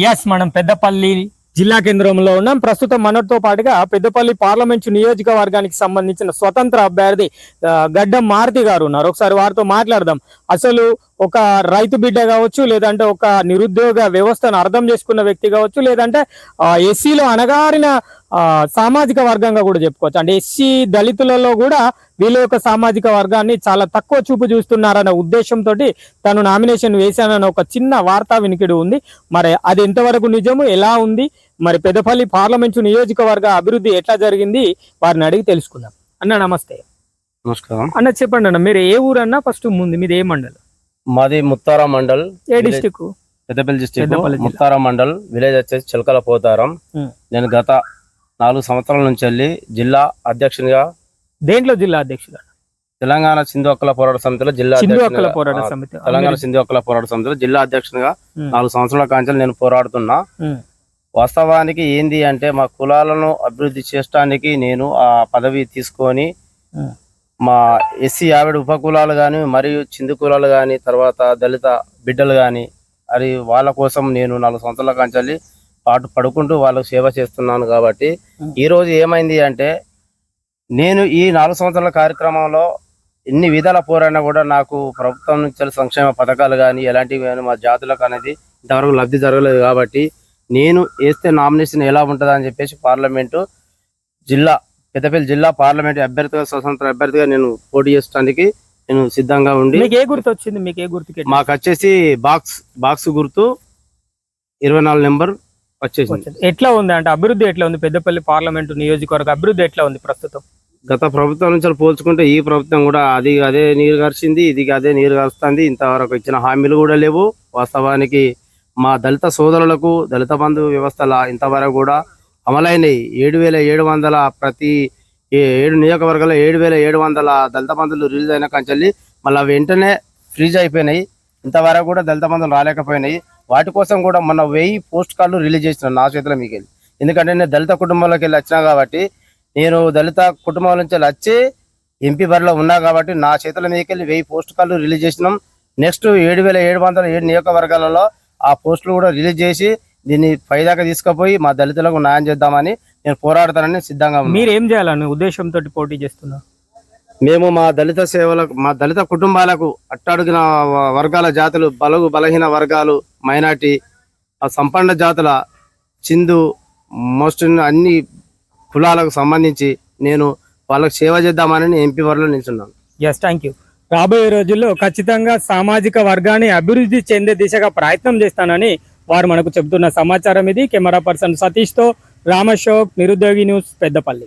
Yes మనం పెద్దపల్లి జిల్లా కేంద్రంలో ఉన్నాం. ప్రస్తుతం మనతో పాటుగా పెద్దపల్లి పార్లమెంటు నియోజకవర్గానికి సంబంధించిన స్వతంత్ర అభ్యర్థి గడ్డం మారుతి గారు ఉన్నారు. ఒకసారి వారితో మాట్లాడదాం. అసలు ఒక రైతు బిడ్డ కావచ్చు, లేదంటే ఒక నిరుద్యోగ వ్యవస్థను అర్థం చేసుకున్న వ్యక్తి కావచ్చు, లేదంటే ఎస్సీలో అణగారిన సామాజిక వర్గంగా కూడా చెప్పుకోవచ్చు. అంటే ఎస్సీ దళితులలో కూడా వీళ్ళ యొక్క సామాజిక వర్గాన్ని చాలా తక్కువ చూపు చూస్తున్నారన్న ఉద్దేశంతో తను నామినేషన్ వేశానన్న ఒక చిన్న వార్తా వినికిడి ఉంది. మరి అది ఎంతవరకు నిజము, ఎలా ఉంది, మరి పెద్దపల్లి పార్లమెంటు నియోజకవర్గ అభివృద్ధి ఎట్లా జరిగింది, వారిని అడిగి తెలుసుకుందాం. అన్న నమస్తే. నమస్కారం అన్న చెప్పండి అన్న, మీరు ఏ ఊరు అన్న? ఫస్ట్ ముందు మీది ఏ మండలం? మాది ముత్తారా మండల్. ఏ district? Peddapalli district, Muthara mandal. Village వచ్చేసి చిలకల పోతారం. నేను గత 4 సంవత్సరాల నుంచి వెళ్ళి జిల్లా అధ్యక్షునిగా. దేంట్లో జిల్లా అధ్యక్షుడు? తెలంగాణ సింధు హక్కుల పోరాట సమితిలో జిల్లా తెలంగాణ సింధు హక్కుల పోరాట సమితిలో జిల్లా అధ్యక్షునిగా 4 సంవత్సరాల కాంచెలు నేను పోరాడుతున్నా. వాస్తవానికి ఏంది అంటే మా కులాలను అభివృద్ధి చేయడానికి నేను ఆ పదవి తీసుకొని మా ఎస్సీ 50 ఉపకులాలు కానీ మరియు చిందు కులాలు కానీ తర్వాత దళిత బిడ్డలు కానీ అది వాళ్ళ కోసం నేను 4 సంవత్సరాల కాంచెల్లి పాటు పడుకుంటూ వాళ్ళకు సేవ చేస్తున్నాను. కాబట్టి ఈరోజు ఏమైంది అంటే నేను ఈ 4 సంవత్సరాల కార్యక్రమంలో ఎన్ని విధాల పోరాడినా కూడా నాకు ప్రభుత్వం నుంచి సంక్షేమ పథకాలు కానీ ఎలాంటివి కానీ మా జాతులకు అనేది ఇంతవరకు లబ్ధి జరగలేదు. కాబట్టి నేను వేస్తే నామినేషన్ ఎలా ఉంటుంది అని చెప్పేసి పార్లమెంటు పెద్దపల్లి జిల్లా పార్లమెంట్ అభ్యర్థిగా, స్వతంత్ర అభ్యర్థిగా నేను పోటీ చేయడానికి నేను సిద్ధంగా ఉండి. మీకు ఏ గుర్తు వచ్చింది? మీకు ఏ గుర్తు? మాకు వచ్చేసి బాక్స్ గుర్తు 24 నెంబర్ వచ్చేసింది. ఎట్లా ఉంది అంటే అభివృద్ధి ఎట్లా ఉంది? పెద్దపల్లి పార్లమెంటు నియోజకవర్గ అభివృద్ధి ఎట్లా ఉంది ప్రస్తుతం? గత ప్రభుత్వం నుంచి పోల్చుకుంటే ఈ ప్రభుత్వం కూడా అదే నీరు గార్చింది, ఇది అదే నీరు గారుస్తుంది. ఇంతవరకు ఇచ్చిన హామీలు కూడా లేవు. వాస్తవానికి మా దళిత సోదరులకు దళిత బంధు వ్యవస్థల ఇంతవరకు కూడా అమలైనవి 7,700 ప్రతి 7 నియోజకవర్గాల్లో 7,700 దళిత బంధువులు రిలీజ్ అయిన కంచెల్లి మళ్ళీ వెంటనే ఫ్రీజ్ అయిపోయినాయి. ఇంతవరకు కూడా దళిత బంధువులు రాలేకపోయినాయి. వాటి కోసం కూడా మొన్న 1000 పోస్ట్ కార్డులు రిలీజ్ చేసిన నా చేతిలో మీకు వెళ్ళి. ఎందుకంటే నేను దళిత కుటుంబంలోకి వెళ్ళి వచ్చినా కాబట్టి, నేను దళిత కుటుంబం నుంచి వచ్చి ఎంపీ బరిలో ఉన్నా కాబట్టి నా చేతుల మీదకి వెళ్ళి 1000 పోస్ట్ కార్డులు రిలీజ్ చేసినాం. నెక్స్ట్ 7,707 నియోజకవర్గాలలో ఆ పోస్టులు కూడా రిలీజ్ చేసి దీన్ని పైదాకా తీసుకుపోయి మా దళితులకు న్యాయం చేద్దామని నేను పోరాడతానని సిద్ధంగా ఉన్నాను. మీరు ఏం చేయాలని ఉద్దేశంతో పోటీ చేస్తున్నా? మేము మా దళిత సేవలకు, మా దళిత కుటుంబాలకు, అట్టడుగిన వర్గాల జాతులు, బలహీన వర్గాలు, మైనార్టీ, ఆ సంపన్న జాతుల, చిందు, మోస్ట్ అన్ని కులాలకు సంబంధించి నేను వాళ్ళకు సేవ చేద్దామని ఎంపీ వరలో నిల్చున్నాను. Yes, thank you. రాబోయే రోజుల్లో ఖచ్చితంగా సామాజిక వర్గాన్ని అభివృద్ధి చెందే దిశగా ప్రయత్నం చేస్తానని వారు మనకు చెబుతున్న సమాచారం ఇది. కెమెరా పర్సన్ సతీష్తో రామశోక్, నిరుద్యోగి న్యూస్, పెద్దపల్లి.